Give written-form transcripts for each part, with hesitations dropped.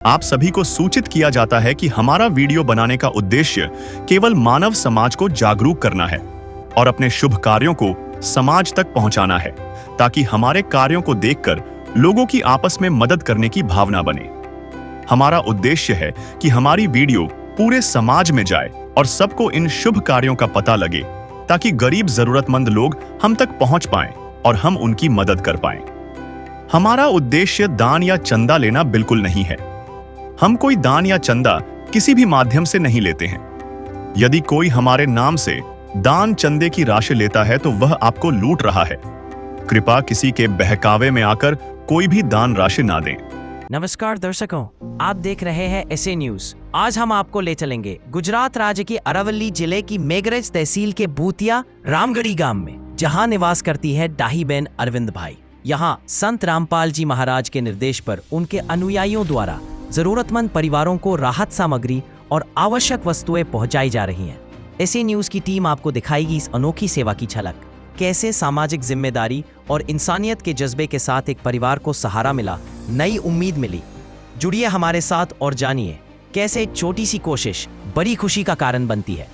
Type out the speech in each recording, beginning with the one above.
आप सभी को सूचित किया जाता है कि हमारा वीडियो बनाने का उद्देश्य केवल मानव समाज को जागरूक करना है और अपने शुभ कार्यों को समाज तक पहुंचाना है, ताकि हमारे कार्यों को देखकर लोगों की आपस में मदद करने की भावना बने। हमारा उद्देश्य है कि हमारी वीडियो पूरे समाज में जाए और सबको इन शुभ कार्यों का पता लगे, ताकि गरीब जरूरतमंद लोग हम तक पहुंच पाएं और हम उनकी मदद कर पाएं। हमारा उद्देश्य दान या चंदा लेना बिल्कुल नहीं है। हम कोई दान या चंदा किसी भी माध्यम से नहीं लेते हैं। यदि कोई हमारे नाम से दान चंदे की राशि लेता है तो वह आपको लूट रहा है। कृपया किसी के बहकावे में आकर कोई भी दान राशि ना दें। नमस्कार दर्शकों, आप देख रहे हैं एसए न्यूज। आज हम आपको ले चलेंगे गुजरात राज्य के अरावली जिले की मेघरज तहसील के भूतिया रामगढ़ी गांव में, जहां निवास करती है डाहीबेन अरविंद भाई। यहां संत रामपाल जी महाराज के निर्देश पर उनके अनुयायियों द्वारा जरूरतमंद परिवारों को राहत सामग्री और आवश्यक वस्तुएं पहुंचाई जा रही हैं। एसए न्यूज की टीम आपको दिखाएगी इस अनोखी सेवा की झलक, कैसे सामाजिक जिम्मेदारी और इंसानियत के जज्बे के साथ एक परिवार को सहारा मिला, नई उम्मीद मिली। जुड़िए हमारे साथ और जानिए कैसे एक छोटी सी कोशिश बड़ी खुशी का कारण बनती है।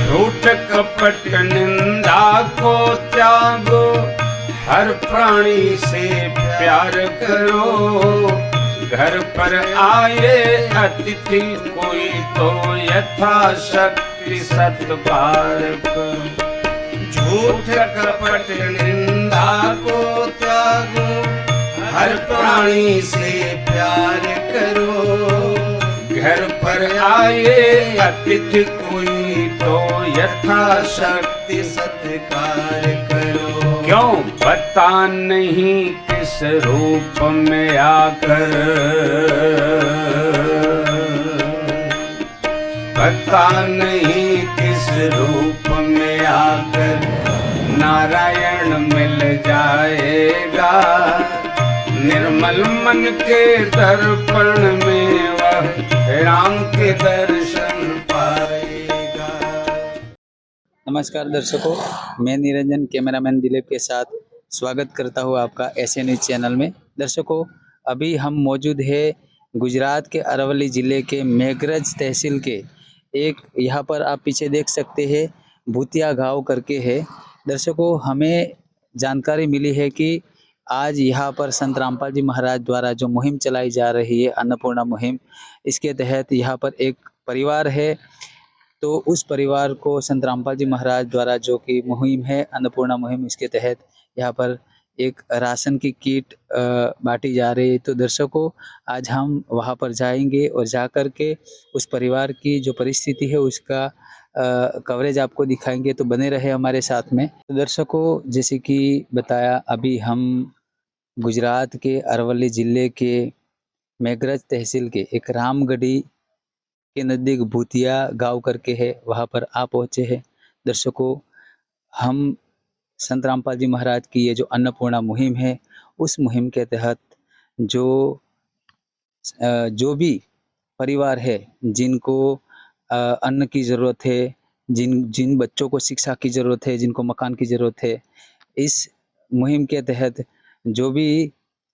झूठ कपट निंदा को त्यागो, हर प्राणी से प्यार करो। घर पर आए अतिथि कोई तो यथाशक्ति सत्कार करो। झूठ कपट निंदा को त्यागो, हर प्राणी से प्यार करो। घर पर आए अतिथि कोई तो यथाशक्ति सत्कार करो। क्यों पता नहीं किस रूप में आकर, पता नहीं किस रूप में आकर नारायण मिल जाएगा। निर्मल मन के दर्पण में वह राम के दर्शन पाएगा। नमस्कार दर्शकों, मैं निरंजन कैमरामैन दिलीप के साथ स्वागत करता हूँ आपका एसए न्यूज़ चैनल में। दर्शकों, अभी हम मौजूद है गुजरात के अरावली ज़िले के मेघरज तहसील के एक, यहाँ पर आप पीछे देख सकते हैं, भूतिया गांव करके है। दर्शकों, हमें जानकारी मिली है कि आज यहाँ पर संत रामपाल जी महाराज द्वारा जो मुहिम चलाई जा रही है, अन्नपूर्णा मुहिम, इसके तहत यहाँ पर एक परिवार है, तो उस परिवार को संत रामपाल जी महाराज द्वारा जो कि मुहिम है अन्नपूर्णा मुहिम, इसके तहत यहाँ पर एक राशन की किट बांटी जा रही है। तो दर्शकों, आज हम वहाँ पर जाएंगे और जाकर के उस परिवार की जो परिस्थिति है उसका कवरेज आपको दिखाएंगे, तो बने रहे हमारे साथ में। तो दर्शकों, जैसे कि बताया, अभी हम गुजरात के अरावली ज़िले के मेघरज तहसील के एक रामगढ़ी के नज़दीक भूतिया गांव करके है, वहाँ पर आ पहुँचे हैं। दर्शकों, हम संत रामपाल जी महाराज की ये जो अन्नपूर्णा मुहिम है, उस मुहिम के तहत जो भी परिवार है जिनको अन्न की ज़रूरत है, जिन बच्चों को शिक्षा की ज़रूरत है, जिनको मकान की ज़रूरत है, इस मुहिम के तहत जो भी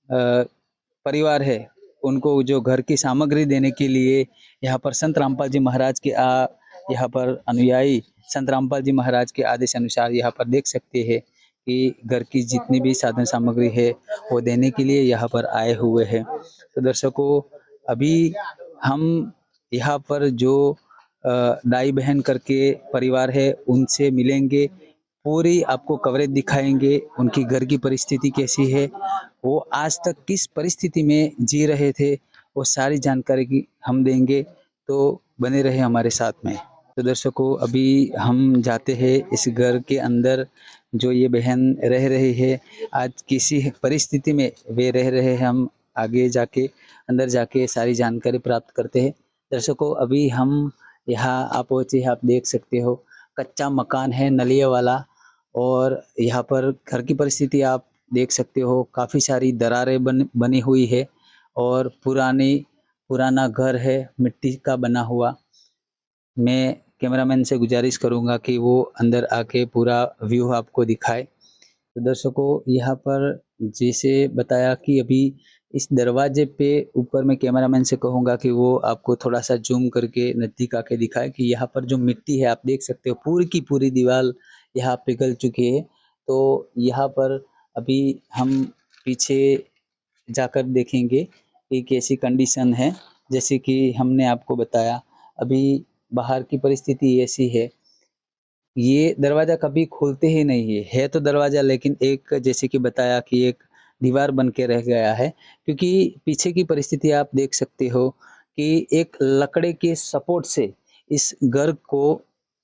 परिवार है उनको जो घर की सामग्री देने के लिए यहाँ पर संत रामपाल जी महाराज के यहाँ पर अनुयायी संत रामपाल जी महाराज के आदेश अनुसार यहाँ पर देख सकते हैं कि घर की जितनी भी साधन सामग्री है वो देने के लिए यहाँ पर आए हुए हैं। तो दर्शकों, अभी हम यहाँ पर जो दाई बहन करके परिवार है उनसे मिलेंगे, पूरी आपको कवरेज दिखाएंगे, उनकी घर की परिस्थिति कैसी है, वो आज तक किस परिस्थिति में जी रहे थे, वो सारी जानकारी की हम देंगे। तो बने रहे हमारे साथ में। तो दर्शकों, अभी हम जाते हैं इस घर के अंदर, जो ये बहन रह रही है, आज किसी परिस्थिति में वे रह रहे हैं, हम आगे जाके अंदर जाके सारी जानकारी प्राप्त करते हैं। दर्शकों, अभी हम यहाँ आ पहुँचे हैं, आप देख सकते हो, कच्चा मकान है नलिया वाला, और यहाँ पर घर की परिस्थिति आप देख सकते हो, काफ़ी सारी दरारें बनी हुई है और पुराना घर है, मिट्टी का बना हुआ। मैं कैमरामैन से गुजारिश करूंगा कि वो अंदर आके पूरा व्यू आपको दिखाए। तो दर्शकों, यहाँ पर जैसे बताया कि अभी इस दरवाजे पे ऊपर मैं कैमरामैन से कहूँगा कि वो आपको थोड़ा सा जूम करके नज़दीक आके दिखाए कि यहाँ पर जो मिट्टी है आप देख सकते हो पूरी की पूरी दीवार यहाँ पिघल चुकी है। तो यहाँ पर अभी हम पीछे जाकर देखेंगे कि कैसी कंडीशन है। जैसे कि हमने आपको बताया अभी बाहर की परिस्थिति ऐसी है, ये दरवाज़ा कभी खोलते ही नहीं है तो दरवाज़ा लेकिन एक जैसे कि बताया कि एक दीवार बन के रह गया है, क्योंकि पीछे की परिस्थिति आप देख सकते हो कि एक लकड़े के सपोर्ट से इस घर को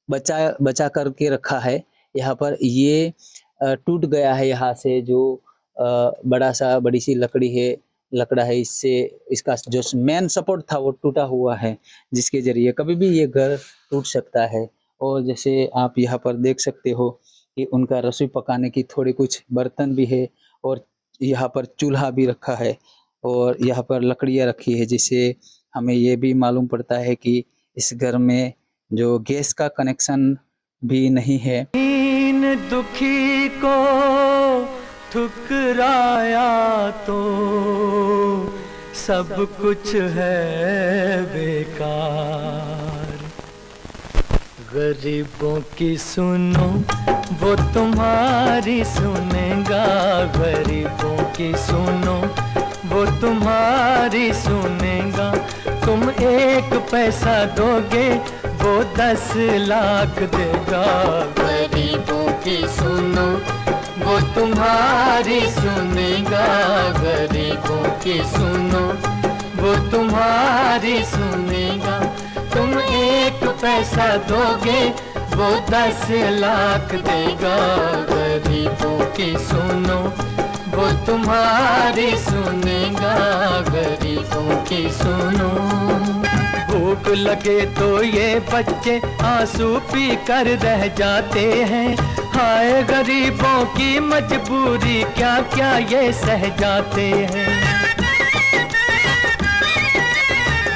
बचा करके रखा है। यहाँ पर ये टूट गया है यहाँ से जो बड़ी सी लकड़ा है, इससे इसका जो मेन सपोर्ट था वो टूटा हुआ है, जिसके ज़रिए कभी भी ये घर टूट सकता है। और जैसे आप यहाँ पर देख सकते हो कि उनका रसोई पकाने की थोड़ी कुछ बर्तन भी है और यहाँ पर चूल्हा भी रखा है और यहाँ पर लकड़ियाँ रखी है, जिससे हमें ये भी मालूम पड़ता है कि इस घर में जो गैस का कनेक्शन भी नहीं है। दीन दुखी को ठुकराया तो सब कुछ है बेकार। गरीबों की सुनो वो तुम्हारी सुनेगा, गरीबों की सुनो वो तुम्हारी सुनेगा। तुम 1 पैसा दोगे वो 10 लाख देगा। गरीबों की सुनो वो तुम्हारी सुनेगा, गरीबों की सुनो वो तुम्हारी सुनेगा। तुम 1 पैसा दोगे वो 10 लाख देगा। गरीबों की सुनो वो तुम्हारी सुनेगा, गरीबों की सुनो। भूख लगे तो ये बच्चे आंसू पी कर रह जाते हैं। हाय गरीबों की मजबूरी क्या क्या ये सह जाते हैं।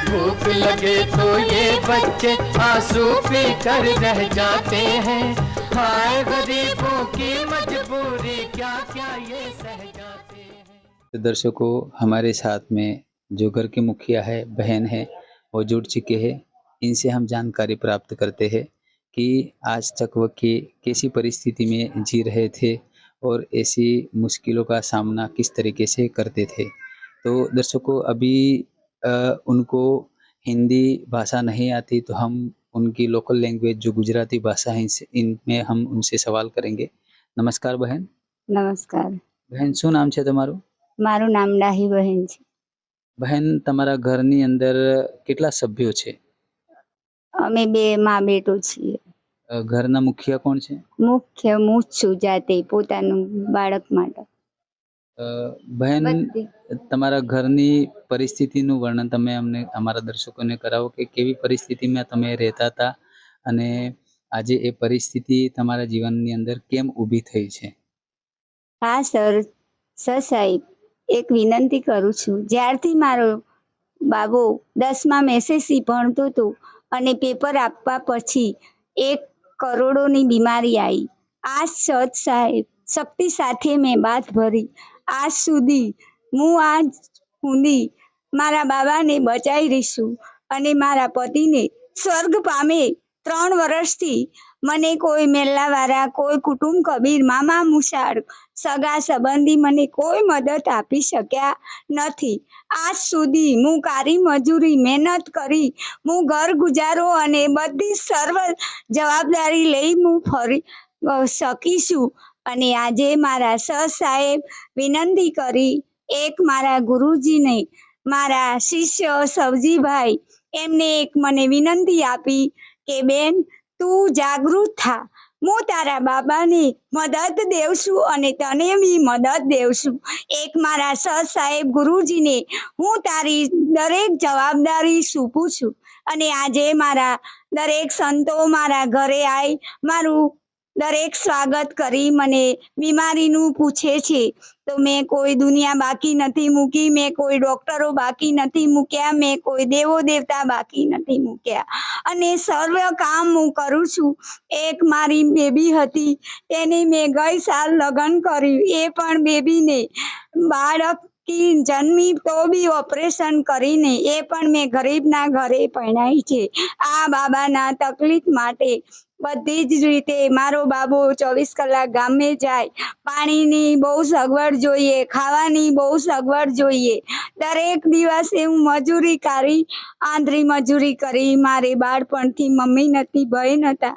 भूख लगे तो ये बच्चे आंसू पी कर रह जाते हैं। हाय गरीबों की मजबूरी क्या क्या ये सह जाते हैं। तो दर्शकों, हमारे साथ में जो घर के मुखिया है, बहन है, वो जुड़ चुके हैं। इनसे हम जानकारी प्राप्त करते हैं कि आज तक वो कैसी परिस्थिति में जी रहे थे और ऐसी मुश्किलों का सामना किस तरीके से करते थे। तो दर्शकों, अभी उनको हिंदी भाषा नहीं आती, तो हम उनकी लोकल लैंग्वेज जो गुजराती भाषा है इनमें हम उनसे सवाल करेंगे। नमस्कार बहन। नमस्कार, बहन, શું નામ છે તમારું? મારું નામ ડાહી બહેન છે. બહેન, તમારા ઘરની અંદર કેટલા સભ્યો છે? અમે 2 માં બેટો છીએ. ઘરના મુખિયા કોણ છે? મુખ્ય હું જ છું જાતે પોતાનું બાળક માટે. બહેન, બધી તમારા ઘરની પરિસ્થિતિનું વર્ણન તમે અમને અમારા દર્શકોને કરાવો કે કેવી પરિસ્થિતિમાં તમે રહેતા હતા અને આજે એ પરિસ્થિતિ તમારા જીવનની અંદર કેમ ઊભી થઈ છે? હા સર સાહેબ, એક વિનંતી કરું છું. જ્યારથી મારો બાબો 10માં એસએસસી ભણતો હતો અને પેપર આપવા પછી 1 કરોડોની બીમારી આવી. આ સાહેબ શક્તિ સાથે મેં બાત ભરી. આજ સુધી હું આજ સુધી મારા બાબાને બચાવી રહી છું અને મારા પતિને સ્વર્ગ પામે. 3 વર્ષથી મને કોઈ મેલ્લાવાળા, કોઈ કુટુંબ કબીર, મામા મુસાળ, સગા સંબંધી મને કોઈ મદદ આપી શક્યા નથી. આજ સુધી હું કારી મજૂરી મહેનત કરી હું ઘર ગુજારો અને બધી સર્વ જવાબદારી લઈ હું ફરી શકીશું. અને આજે મારા સાહેબ વિનંતી કરી, એક મારા ગુરુજીને મારા શિષ્ય સવજીભાઈ એમને એક મને વિનંતી આપી કે બેન તું જાગૃત થા, હું તારા બાબાને મદદ દેવ છું અને તને બી મદદ દેવ છું. એક મારા સાહેબ ગુરુજીને હું તારી દરેક જવાબદારી સોંપું છું. અને આજે મારા દરેક સંતો મારા ઘરે આવી મારું દરેક સ્વાગત કરી મને બીમારીનું પૂછે છે. તો મેં કોઈ દુનિયા બાકી નથી મૂકી, મેં કોઈ ડોક્ટરો બાકી નથી મૂક્યા, મેં કોઈ દેવો દેવતા બાકી નથી મૂક્યા અને સર્વ કામ હું કરું છું. એક મારી બેબી હતી તેને મેં ગઈ સાલ લગ્ન કર્યું, એ પણ બેબીને બાળક કે જન્મી તો બી ઓપરેશન કરીને એ પણ મેં ગરીબના ઘરે પરણાઈ છે. આ બાબાના તકલીફ માટે બધી જ રીતે મારો બાબો 24 કલાક ગામે જાય. પાણીની બહુ સગવડ જોઈએ, ખાવાની બહુ સગવડ જોઈએ. દરેક દિવસે હું મજૂરી કરી, આંધળી મજૂરી કરી. મારે બાળપણથી મમ્મી નથી, ભાઈ નહોતા,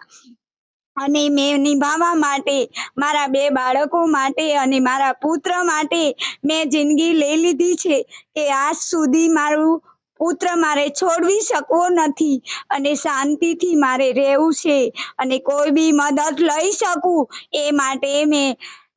અને મેં નિભાવવા માટે, મારા 2 બાળકો માટે અને મારા પુત્ર માટે મેં જિંદગી લઈ લીધી છે કે આજ સુધી મારું પુત્ર મારે છોડવી શકવો નથી અને શાંતિથી મારે રહેવું છે અને કોઈ બી મદદ લઈ શકું એ માટે મેં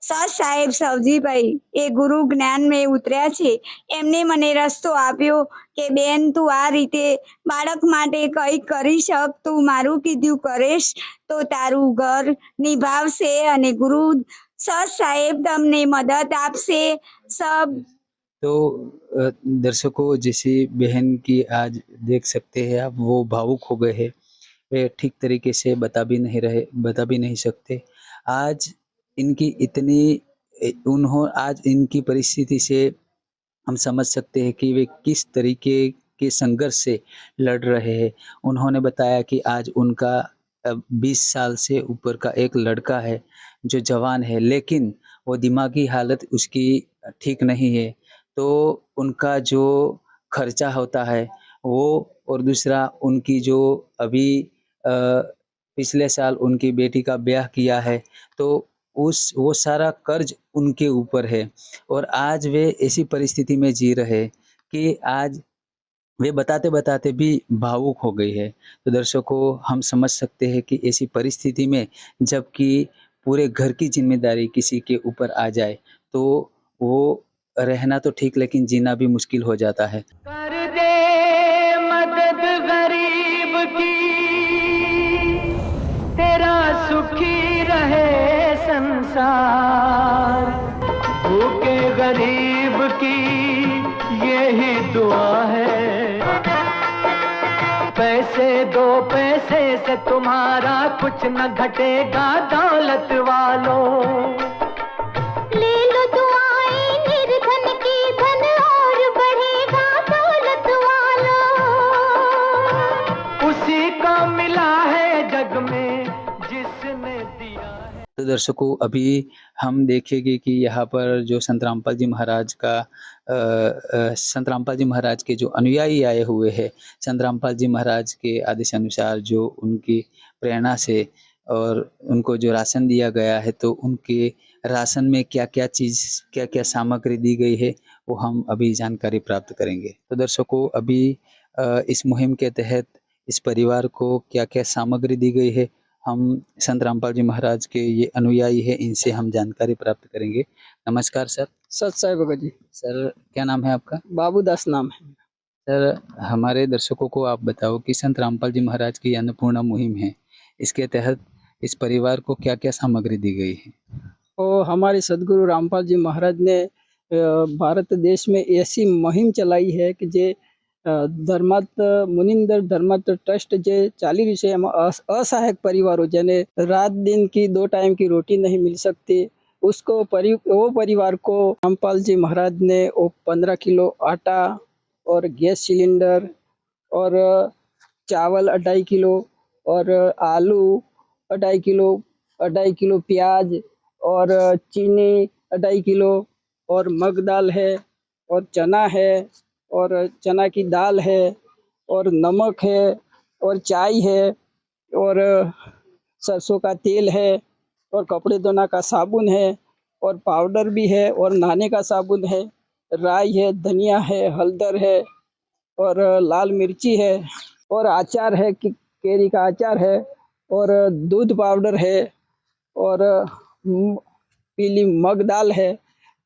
સર સાહેબ સવજીભાઈ એ ગુરુ જ્ઞાન મેં ઉતર્યા છે. એમને મને રસ્તો આપ્યો કે બેન તું આ રીતે બાળક માટે કંઈ કરી શક, તું મારું કીધું કરેશ તો તારું ઘર નિભાવશે અને ગુरु सर साहेब તમને મદદ આપશે सब. तो दर्शकों, जैसे बहन की आज देख सकते हैं आप, वो भावुक हो गए हैं. वे ठीक तरीके से बता भी नहीं सकते. आज इनकी इतनी आज इनकी परिस्थिति से हम समझ सकते हैं कि वे किस तरीके के संघर्ष से लड़ रहे हैं. उन्होंने बताया कि आज उनका 20 साल से ऊपर का एक लड़का है जो जवान है, लेकिन वो दिमागी हालत उसकी ठीक नहीं है. तो उनका जो खर्चा होता है वो, और दूसरा उनकी जो अभी पिछले साल उनकी बेटी का ब्याह किया है, तो वो सारा कर्ज उनके ऊपर है. और आज वे ऐसी परिस्थिति में जी रहे कि आज वे बताते बताते भी भावुक हो गई है. तो दर्शकों, हम समझ सकते हैं कि ऐसी परिस्थिति में जबकि पूरे घर की जिम्मेदारी किसी के ऊपर आ जाए तो वो रहना तो ठीक, लेकिन जीना भी मुश्किल हो जाता है. कर दे मदद गरीब की, तेरा सुखी रहे संसार. भूखे गरीब की यही दुआ है. पैसे दो, पैसे से तुम्हारा कुछ न घटेगा दौलत वालों. ले लो दुआएं निर्धन की, धन और बढ़ेगा दौलत वालों. उसी को मिला है जग में जिसने दिया है. तो दर्शकों, अभी हम देखेंगे कि यहाँ पर जो संत रामपाल जी महाराज के जो अनुयायी आए हुए हैं, संत रामपाल जी महाराज के आदेश अनुसार जो उनकी प्रेरणा से और उनको जो राशन दिया गया है, तो उनके राशन में क्या क्या सामग्री दी गई है वो हम अभी जानकारी प्राप्त करेंगे. तो दर्शकों, अभी इस मुहिम के तहत इस परिवार को क्या क्या सामग्री दी गई है, हम संत रामपाल जी महाराज के ये अनुयायी है, इनसे हम जानकारी प्राप्त करेंगे. नमस्कार सर. सत साई भगत जी. सर, क्या नाम है आपका? बाबूदास नाम है. सर, हमारे दर्शकों को आप बताओ कि संत रामपाल जी महाराज की अन्नपूर्णा मुहिम है, इसके तहत इस परिवार को क्या क्या सामग्री दी गई है? और हमारे सदगुरु रामपाल जी महाराज ने भारत देश में ऐसी मुहिम चलाई है कि जे मुनिंदर धर्मार्थ ट्रस्ट जे चाली रही है, असहायक परिवारों जेने रात दिन की 2 टाइम की रोटी नहीं मिल सकती, उसको वो परिवार को रामपाल जी महाराज ने 15 किलो आटा और गैस सिलेंडर और चावल 2.5 किलो और आलू 2.5 किलो, 2.5 किलो प्याज और चीनी 2.5 किलो और मग दाल है और चना है और चना की दाल है और नमक है और चाय है और सरसों का तेल है और कपड़े धोना का साबुन है और पाउडर भी है और नहाने का साबुन है, राई है, धनिया है, हल्दर है और लाल मिर्ची है और अचार है, केरी का अचार है और दूध पाउडर है और पीली मग दाल है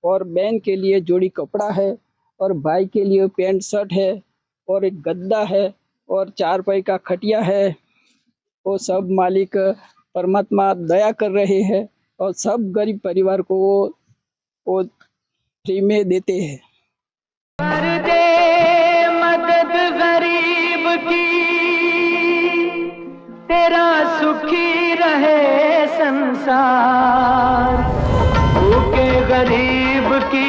और बहन के लिए जोड़ी कपड़ा है और भाई के लिए पैंट शर्ट है और एक गद्दा है और 4 पाई का खटिया है. वो सब मालिक परमात्मा दया कर रहे हैं और सब गरीब परिवार को वो फ्री में देते हैं. कर दे मदद गरीब की, तेरा सुखी रहे संसार. भूखे गरीब की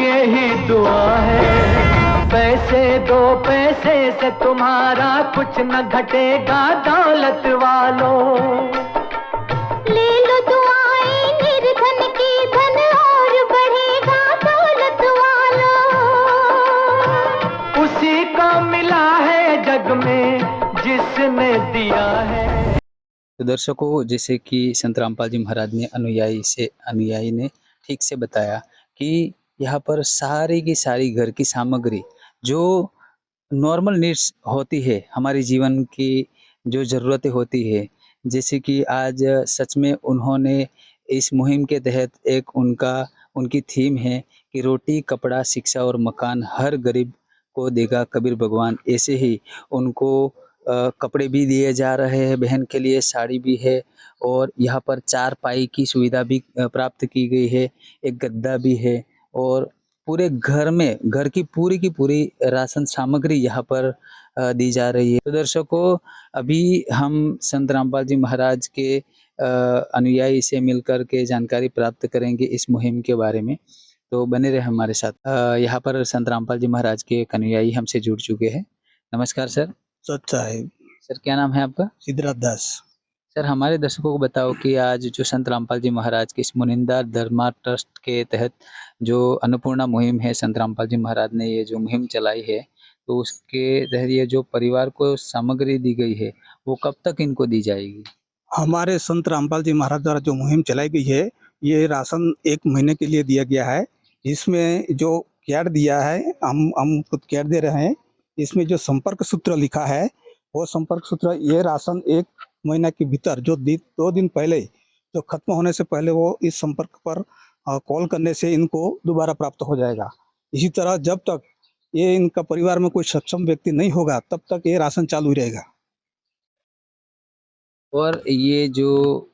यही हुआ है। पैसे दो पैसे से तुम्हारा कुछ न घटेगा दौलत वालों। ले लो दुआएं निर्धन की, धन और बढ़ेगा दौलत वालों। उसी को मिला है जग में जिसने दिया है। तो दर्शकों, जैसे कि संत रामपाल जी महाराज ने अनुयायी ने ठीक से बताया कि यहाँ पर सारी की सारी घर की सामग्री जो नॉर्मल नीड्स होती है, हमारी जीवन की जो ज़रूरतें होती है, जैसे कि आज सच में उन्होंने इस मुहिम के तहत उनकी थीम है कि रोटी, कपड़ा, शिक्षा और मकान हर गरीब को देगा कबीर भगवान। ऐसे ही उनको कपड़े भी दिए जा रहे हैं, बहन के लिए साड़ी भी है, और यहाँ पर 4 पाई की सुविधा भी प्राप्त की गई है, एक गद्दा भी है, और पूरे घर की पूरी राशन सामग्री यहाँ पर दी जा रही है। तो दर्शकों, अभी हम संत रामपाल जी महाराज के अनुयायी से मिलकर के जानकारी प्राप्त करेंगे इस मुहिम के बारे में, तो बने रहे हमारे साथ। यहाँ पर संत रामपाल जी महाराज के एक अनुयायी हमसे जुड़ चुके हैं। नमस्कार सर। सच साहिब, सर, क्या नाम है आपका? सिद्धराज दास। सर, हमारे दर्शकों को बताओ कि आज जो संत रामपाल जी महाराज के इस मुनिंदा धर्मा ट्रस्ट के तहत जो अन्नपूर्णा मुहिम है, संत रामपाल जी महाराज ने ये जो मुहिम चलाई है, तो उसके तहत ये जो परिवार को सामग्री दी गई है, वो कब तक इनको दी जाएगी? हमारे संत रामपाल जी महाराज द्वारा जो मुहिम चलाई गई है, ये राशन 1 महीने के लिए दिया गया है। इसमें जो कैड दिया है, हम खुद कैड दे रहे हैं। इसमें जो संपर्क सूत्र लिखा है, वो संपर्क सूत्र ये राशन 1 महीना के भीतर जो 2 दिन पहले जो खत्म होने से पहले वो इस संपर्क पर कॉल करने से इनको दोबारा प्राप्त हो जाएगा। इसी तरह जब तक ये इनका परिवार में कोई सक्षम व्यक्ति नहीं होगा, तब तक ये राशन चालू ही रहेगा। और ये जो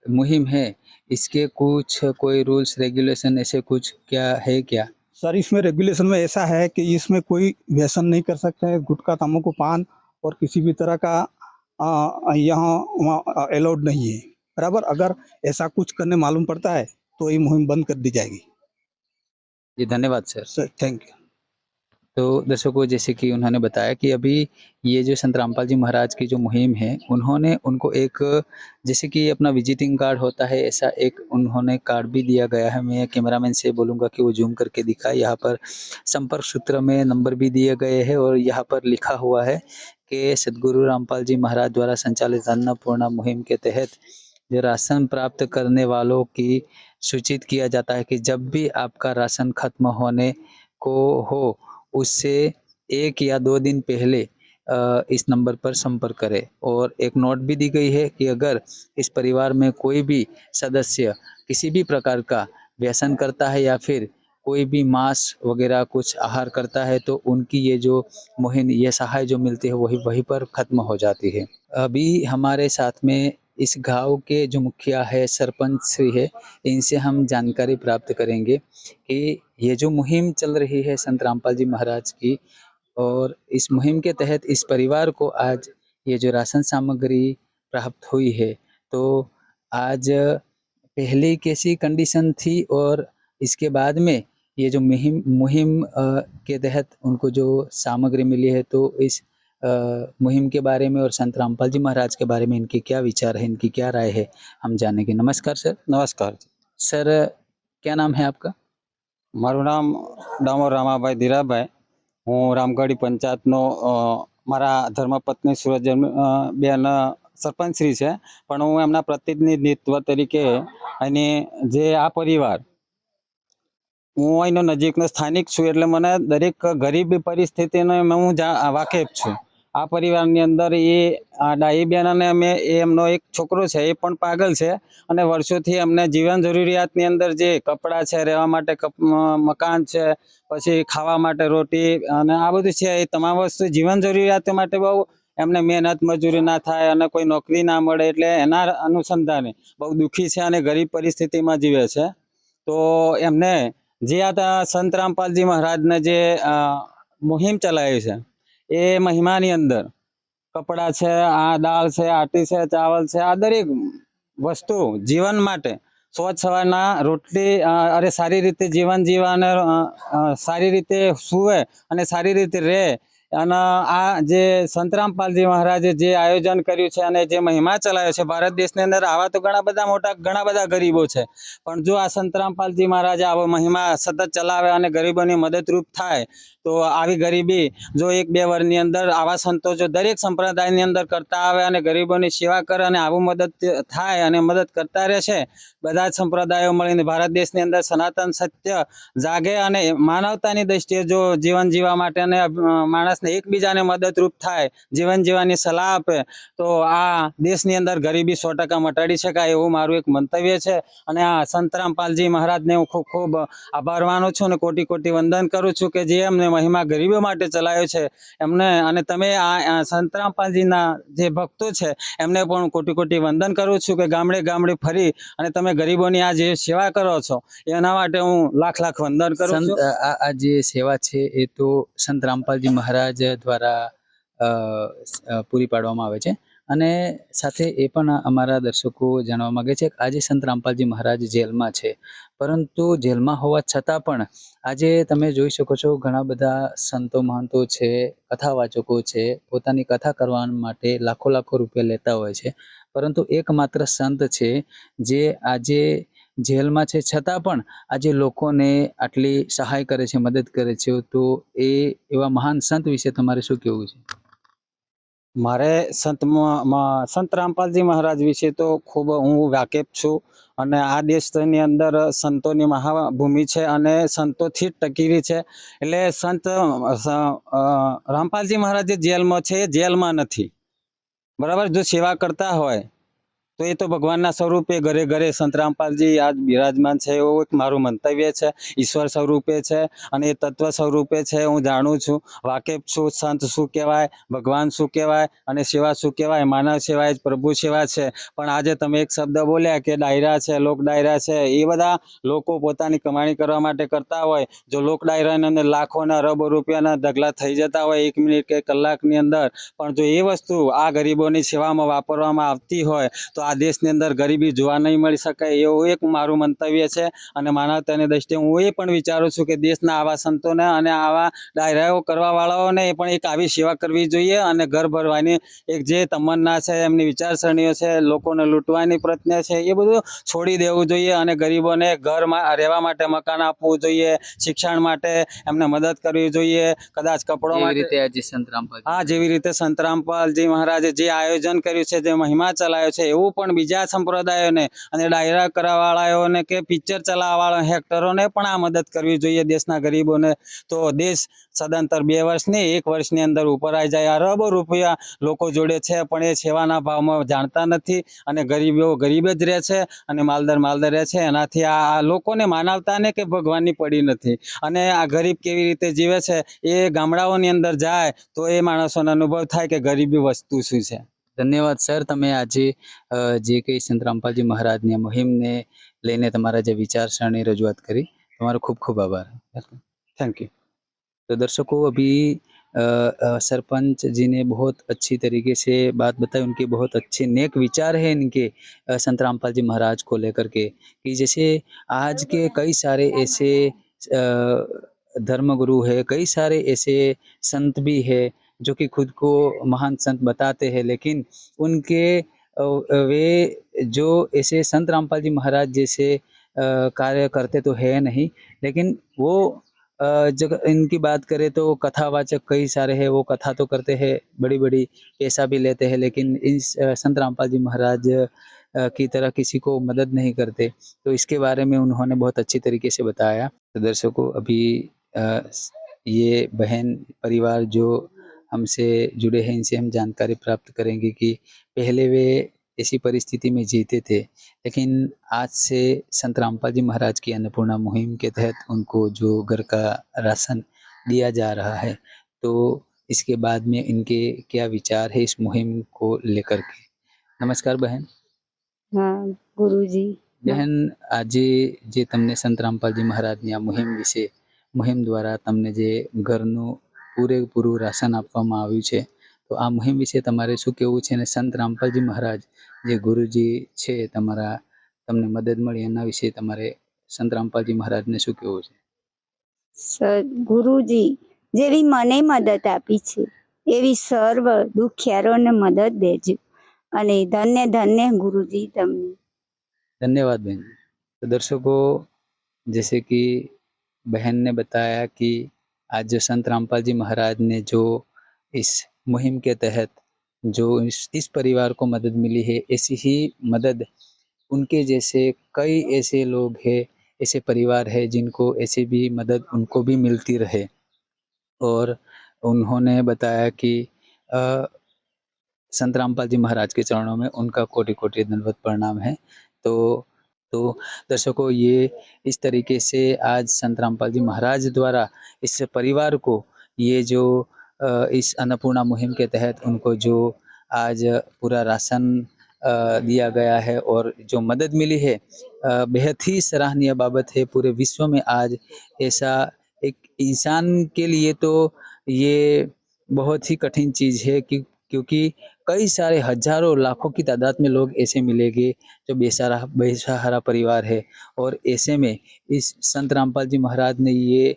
मुहिम है, इसके कोई रूल्स रेगुलेशन ऐसे कुछ क्या है क्या? सर, इसमें रेगुलेशन में ऐसा है कि इसमें कोई व्यसन नहीं कर सकते हैं, गुटखा, तंबाकू, पान और किसी भी तरह का यहाँ अलाउड नहीं है। बराबर, अगर ऐसा कुछ करने मालूम पड़ता है तो ये मुहिम बंद कर दी जाएगी। जी, धन्यवाद सर। Thank you. तो दर्शकों, जैसे कि उन्होंने बताया कि अभी ये जो संत रामपाल जी महाराज की जो मुहिम है, उन्होंने उनको एक, जैसे कि अपना विजिटिंग कार्ड होता है, ऐसा एक उन्होंने कार्ड भी दिया गया है। मैं कैमरामैन से बोलूँगा कि वो जूम करके दिखाए। यहाँ पर संपर्क सूत्र में नंबर भी दिए गए हैं और यहाँ पर लिखा हुआ है कि सद्गुरु रामपाल जी महाराज द्वारा संचालित अन्नपूर्णा मुहिम के तहत जो राशन प्राप्त करने वालों की सूचित किया जाता है कि जब भी आपका राशन खत्म होने को हो, उससे 1 या 2 दिन पहले इस नंबर पर संपर्क करें। और एक नोट भी दी गई है कि अगर इस परिवार में कोई भी सदस्य किसी भी प्रकार का व्यसन करता है या फिर कोई भी मांस वगैरह कुछ आहार करता है, तो उनकी ये जो मुहिम, ये सहाय जो मिलती है, वहीं पर ख़त्म हो जाती है। अभी हमारे साथ में इस गांव के जो मुखिया है, सरपंच श्री है, इनसे हम जानकारी प्राप्त करेंगे कि ये जो मुहिम चल रही है संत रामपाल जी महाराज की, और इस मुहिम के तहत इस परिवार को आज ये जो राशन सामग्री प्राप्त हुई है, तो आज पहले कैसी कंडीशन थी और इसके बाद में ये जो मुहिम के तहत उनको जो सामग्री मिली है, तो इस मुहिम के बारे में और संत रामपाल जी महाराज के बारे में इनके क्या विचार है, इनकी क्या राय है, हम जानेंगे। नमस्कार सर। नमस्कार सर, क्या नाम है आपका? મારું નામ ડામોર રામાભાઈ ધીરાભાઈ। હું રામગઢી પંચાયતનો મારા ધર્મપત્ની સુરજ બેન સરપંચ શ્રી છે, પણ હું એમના પ્રતિનિધિત્વ તરીકે અને જે આ પરિવાર, હું અહીંનો નજીકનો સ્થાનિક છું, એટલે મને દરેક ગરીબ પરિસ્થિતિનો હું વાકેફ છું। આ પરિવારની અંદર એ ડાહી બેન અને એમનો એક છોકરો છે, એ પણ પાગલ છે અને વર્ષોથી અમને જીવન જરૂરિયાતની અંદર જે કપડાં છે, રહેવા માટે મકાન છે, પછી ખાવા માટે રોટી અને આ બધું છે, એ તમામ વસ્તુ જીવન જરૂરિયાત માટે બહુ એમને મહેનત મજૂરી ના થાય અને કોઈ નોકરી ના મળે, એટલે એના અનુસંધાને બહુ દુઃખી છે અને ગરીબ પરિસ્થિતિમાં જીવે છે। તો એમને જે આ સંત રામપાલજી મહારાજને જે મુહિમ ચલાવી છે, એ મહિમાની અંદર કપડાં છે, આ દાળ છે, આટી છે, ચાવલ છે, આ દરેક વસ્તુ જીવન માટે સોજ સવારના રોટલી અરે સારી રીતે જીવન જીવે અને સારી રીતે સૂવે અને સારી રીતે રહે. અને આ જે સંત રામપાલજી મહારાજે જે આયોજન કર્યું છે અને જે મહિમા ચલાવ્યો છે ભારત દેશની અંદર, આવા તો ઘણા બધા ગરીબો છે, પણ જો આ સંત રામપાલજી મહારાજે આવો મહિમા સતત ચલાવે અને ગરીબોની મદદરૂપ થાય તો આવી ગરીબી જો 1-2 વર્ષની અંદર આવા સંતો જો દરેક સંપ્રદાયની અંદર કરતા આવે અને ગરીબોની સેવા કરે અને આવું મદદ થાય અને મદદ કરતા રહેશે, બધા જ સંપ્રદાયો મળીને ભારત દેશની અંદર સનાતન સત્ય જાગે અને માનવતાની દ્રષ્ટિએ જો જીવન જીવવા માટે અને માણસને એકબીજાને મદદરૂપ થાય, જીવન જીવવાની સલાહ આપે, તો આ દેશની અંદર ગરીબી 100% મટાડી શકાય એવું મારું એક મંતવ્ય છે. અને આ સંત રામપાલજી મહારાજને હું ખૂબ ખૂબ આભાર માનું છું અને કોટી કોટી વંદન કરું છું કે જે એમને મહિમા ગરીબો માટે ચલાવ્યો છે એમને. અને તમે આ સંત રામપાલજીના જે ભક્તો છે એમને પણ કોટી કોટી વંદન કરું છું કે ગામડે ગામડે ફરી અને તમે ગરીબોની આ જે સેવા કરો છો એના માટે હું લાખ લાખ વંદન કરું સંત છું. આ જે સેવા છે એ તો સંત રામપાલજી મહારાજ દ્વારા પૂરી પાડવામાં આવે છે. અને સાથે એ પણ અમારા દર્શકો જાણવા માંગે છે કે આજે સંત રામપાલજી મહારાજ જેલમાં છે, પરંતુ જેલમાં હોવા છતાં પણ આજે તમે જોઈ શકો છો ઘણા બધા સંતો મહંતો છે, કથાવાચકો છે, પોતાની કથા કરવા માટે લાખો લાખો રૂપિયા લેતા હોય છે, પરંતુ એકમાત્ર સંત છે જે આજે જેલમાં છે છતાં પણ આજે લોકોને આટલી સહાય કરે છે, મદદ કરે છે. તો એવા મહાન સંત વિશે તમારે શું કહેવું છે? મારે સંત રામપાલજી મહારાજ વિશે તો ખૂબ હું વાકેફ છું અને આ દેશની અંદર સંતોની મહાભૂમિ છે અને સંતોથી જ ટકેલી છે. એટલે સંત રામપાલજી મહારાજ જે જેલમાં છે એ જેલમાં નથી, બરાબર. જો સેવા કરતા હોય તો એ તો ભગવાનના સ્વરૂપે ઘરે ઘરે સંત રામપાલજી આજ બિરાજમાન છે એવું એક મારું મંતવ્ય છે. ઈશ્વર સ્વરૂપે છે અને એ તત્વ સ્વરૂપે છે. હું જાણું છું, વાકેફ છું, સંત શું કહેવાય, ભગવાન શું કહેવાય અને સેવા શું કહેવાય. માનવ સેવા જ પ્રભુ સેવા છે. પણ આજે તમે એક શબ્દ બોલ્યા કે ડાયરા છે, લોક ડાયરા છે, એ બધા લોકો પોતાની કમાણી કરવા માટે કરતા હોય. જો લોક ડાયરાની અંદર લાખોના અરબો રૂપિયાના ઢગલા થઈ જતા હોય 1 મિનિટ કે કલાકની અંદર, પણ જો એ વસ્તુ આ ગરીબોની સેવામાં વાપરવામાં આવતી હોય તો આ દેશની અંદર ગરીબી જોવા નહીં મળી શકે એવું એક મારું મંતવ્ય છે. અને માનવતાની દ્રષ્ટિએ હું એ પણ વિચારું છું કે દેશના આવા સંતોને અને આવા ડાયરાઓ કરવા વાળાઓને એ પણ એક આવી સેવા કરવી જોઈએ અને ઘર ભરવાની એક જે તમન્ના છે, એમની વિચારસરણીઓ છે, લોકોને લૂંટવાની પ્રયત્ન છે, એ બધું છોડી દેવું જોઈએ અને ગરીબોને ઘરમાં રહેવા માટે મકાન આપવું જોઈએ, શિક્ષણ માટે એમને મદદ કરવી જોઈએ, કદાચ કપડો એવી માટે. રીતે આજે સંત રામપાલ હા, જેવી રીતે સંત રામપાલજી મહારાજે જે આયોજન કર્યું છે, જે મહિમા ચલાવ્યો છે, એવું પણ બીજા સંપ્રદાયોને અને ડાયરા કરાવવાળાઓને કે પિક્ચર ચલાવવાળા એક્ટરોને પણ આ મદદ કરવી જોઈએ દેશના ગરીબોને. તો દેશ સદંતર 2 વર્ષની 1 વર્ષની અંદર ઉપર આવી જાય. અરબો રૂપિયા લોકો જોડે છે પણ એ સેવાના ભાવમાં જાણતા નથી અને ગરીબો ગરીબ જ રહે છે અને માલદાર રહે છે. એનાથી આ લોકોને માનવતાને કે ભગવાનની પડી નથી. અને આ ગરીબ કેવી રીતે જીવે છે એ ગામડાઓની અંદર જાય તો એ માણસોને અનુભવ થાય કે ગરીબી વસ્તુ શું છે. ધન્યવાદ સર, તમે આજે જે કંઈ સંત રામપાલજી મહારાજની મહિમને લઈને તમારા જે વિચારસરણી રજૂઆત કરી, તમારો ખૂબ ખૂબ आभार। Thank you. तो दर्शकों, अभी सरपंच जी ने बहुत अच्छी तरीके से बात बताई, उनके बहुत अच्छे नेक विचार है इनके संत रामपाल जी महाराज को लेकर के, कि जैसे आज के कई सारे ऐसे धर्मगुरु है, कई सारे ऐसे संत भी है जो कि खुद को महान संत बताते हैं, लेकिन उनके वे जो ऐसे संत रामपाल जी महाराज जैसे कार्य करते तो है नहीं, लेकिन वो जगह इनकी बात करें तो कथावाचक कई सारे हैं, वो कथा तो करते हैं, बड़ी बड़ी पैसा भी लेते हैं, लेकिन इस संत रामपाल जी महाराज की तरह किसी को मदद नहीं करते। तो इसके बारे में उन्होंने बहुत अच्छी तरीके से बताया। तो दर्शकों, अभी ये बहन परिवार जो हमसे जुड़े हैं, इनसे हम जानकारी प्राप्त करेंगे कि पहले वे ऐसी परिस्थिति में जीते थे, लेकिन आज से संत रामपाल जी महाराज की अन्नपूर्णा मुहिम के तहत उनको जो घर का राशन दिया जा रहा है, तो इसके बाद में इनके क्या विचार है इस मुहिम को लेकर के। नमस्कार बहन। હા ગુરુજી બહેન, આજે જે તમને સંત રામપાલજી મહારાજની આ મુહિમ દ્વારા તમને જે ઘરનું પૂરેપૂરું રાશન આપવામાં આવ્યું છે, તો આ મુહિમ વિશે તમારે શું કહેવું છે? અને સંત રામપાલજી મહારાજ જે ગુરુજી છે તમારા, તમને મદદ મળી એના વિશે તમારે સંત રામપાલજી મહારાજને શું કહેવું છે? ગુરુજી જેવી મને મદદ આપી છે એવી સર્વ દુખિયારોને મદદ દેજો અને ધન્ય ધન્ય गुरुजी તમને। धन्यवाद बहन। तो दर्शकों, जैसे कि बहन ने बताया कि आज जो संत रामपाल जी महाराज ने जो इस मुहिम के तहत जो इस परिवार को मदद मिली है, ऐसी ही मदद उनके जैसे कई ऐसे लोग हैं, ऐसे परिवार है जिनको ऐसी भी मदद उनको भी मिलती रहे। और उन्होंने बताया कि संत रामपाल जी महाराज के चरणों में उनका कोटि कोटि दंडवत प्रणाम है। तो दर्शकों, ये इस तरीके से आज संत रामपाल जी महाराज द्वारा इस परिवार को ये जो इस अन्नपूर्णा मुहिम के तहत उनको जो आज पूरा राशन दिया गया है और जो मदद मिली है, बेहद ही सराहनीय बाबत है। पूरे विश्व में आज ऐसा एक इंसान के लिए तो ये बहुत ही कठिन चीज़ है कि क्योंकि कई सारे हजारों लाखों की तादाद में लोग ऐसे मिलेंगे जो बेसहारा परिवार है। और ऐसे में इस संत रामपाल जी महाराज ने ये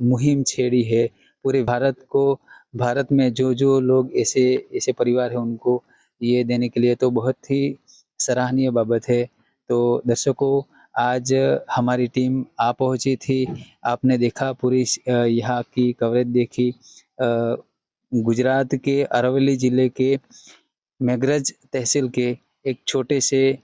मुहिम छेड़ी है पूरे भारत में जो लोग ऐसे परिवार है उनको ये देने के लिए, तो बहुत ही सराहनीय बाबत है। तो दर्शकों, आज हमारी टीम आ पहुंची थी, आपने देखा पूरी यहाँ की कवरेज देखी। गुजरात के अरवली ज़िले के मेघरज तहसील के एक छोटे से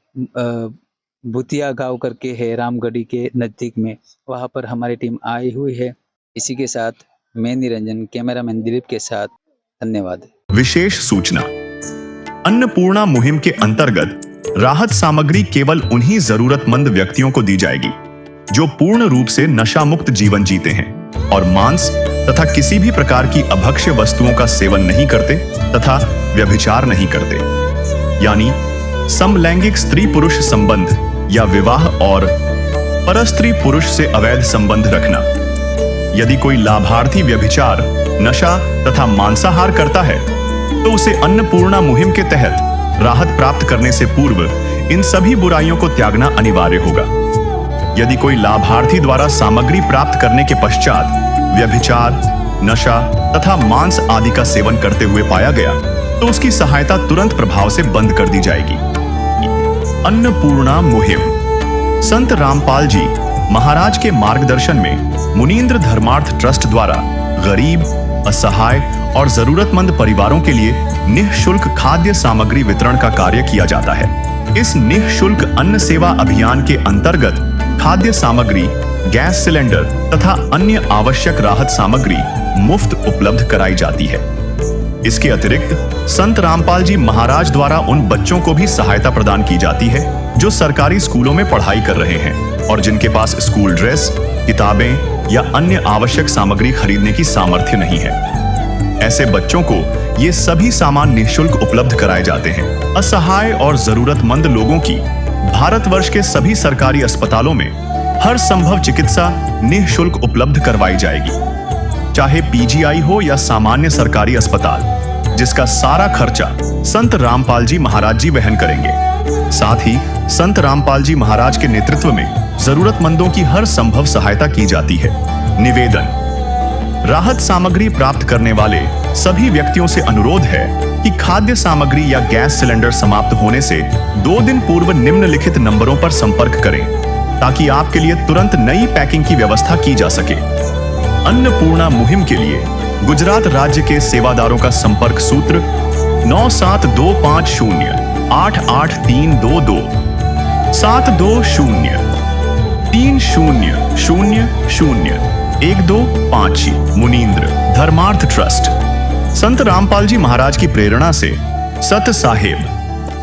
भूतिया गांव करके है, रामगढ़ी के नज़दीक में, वहाँ पर हमारी टीम आई हुई है। इसी के साथ मैं निरंजन, कैमरामैन दिलीप के साथ, धन्यवाद। विशेष सूचना, अन्नपूर्णा मुहिम के अंतर्गत राहत सामग्री केवल उन्हीं जरूरतमंद व्यक्तियों को दी जाएगी जो पूर्ण रूप से नशा मुक्त जीवन जीते हैं और मांस तथा किसी भी प्रकार की अभक्ष्य वस्तुओं का सेवन नहीं करते तथा व्यभिचार नहीं करते, यानी समलैंगिक स्त्री पुरुष संबंध या विवाह और परस्त्री पुरुष से अवैध संबंध रखना। यदि कोई लाभार्थी व्यभिचार, नशा तथा मांसाहार करता है तो उसे अन्नपूर्णा मुहिम के तहत राहत प्राप्त करने से पूर्व इन सभी बुराइयों को त्यागना अनिवार्य होगा। यदि कोई लाभार्थी द्वारा सामग्री प्राप्त करने के पश्चात व्यभिचार, नशा तथा मांस आदि का सेवन करते हुए पाया गया तो उसकी सहायता तुरंत प्रभाव से बंद कर दी जाएगी। अन्नपूर्णा मुहिम संत रामपाल जी महाराज के मार्गदर्शन में मुनींद्र धर्मार्थ ट्रस्ट द्वारा गरीब, असहाय और जरूरतमंद परिवारों के लिए निःशुल्क खाद्य सामग्री वितरण का कार्य किया जाता है। इस निःशुल्क अन्न सेवा अभियान के अंतर्गत खाद्य सामग्री, गैस सिलेंडर तथा अन्य आवश्यक राहत सामग्री मुफ्त उपलब्ध कराई जाती है। इसके अतिरिक्त संत रामपाल जी महाराज द्वारा उन बच्चों को भी सहायता प्रदान की जाती है जो सरकारी स्कूलों में पढ़ाई कर रहे हैं और जिनके पास स्कूल ड्रेस, किताबें या अन्य आवश्यक सामग्री खरीदने की सामर्थ्य नहीं है। ऐसे बच्चों को ये सभी सामान निःशुल्क उपलब्ध कराए जाते हैं। असहाय और जरूरतमंद लोगों की भारतवर्ष के सभी सरकारी अस्पतालों में हर संभव चिकित्सा निःशुल्क उपलब्ध करवाई जाएगी, चाहे पीजीआई हो या सामान्य सरकारी अस्पताल, जिसका सारा खर्चा संत रामपाल जी महाराज जी वहन करेंगे। साथ ही संत रामपाल जी महाराज के नेतृत्व में जरूरतमंदों की हर संभव सहायता की जाती है। निवेदन, राहत सामग्री प्राप्त करने वाले सभी व्यक्तियों से अनुरोध है कि खाद्य सामग्री या गैस सिलेंडर समाप्त होने से 2 दिन पूर्व निम्नलिखित नंबरों पर संपर्क करें ताकि आपके लिए तुरंत नई पैकिंग की व्यवस्था की जा सके। अन्नपूर्णा मुहिम के लिए गुजरात राज्य के सेवादारों का संपर्क सूत्र 9725088322 72030001256 मुनींद्र धर्मार्थ ट्रस्ट। संत रामपाल जी महाराज की प्रेरणा से सत साहेब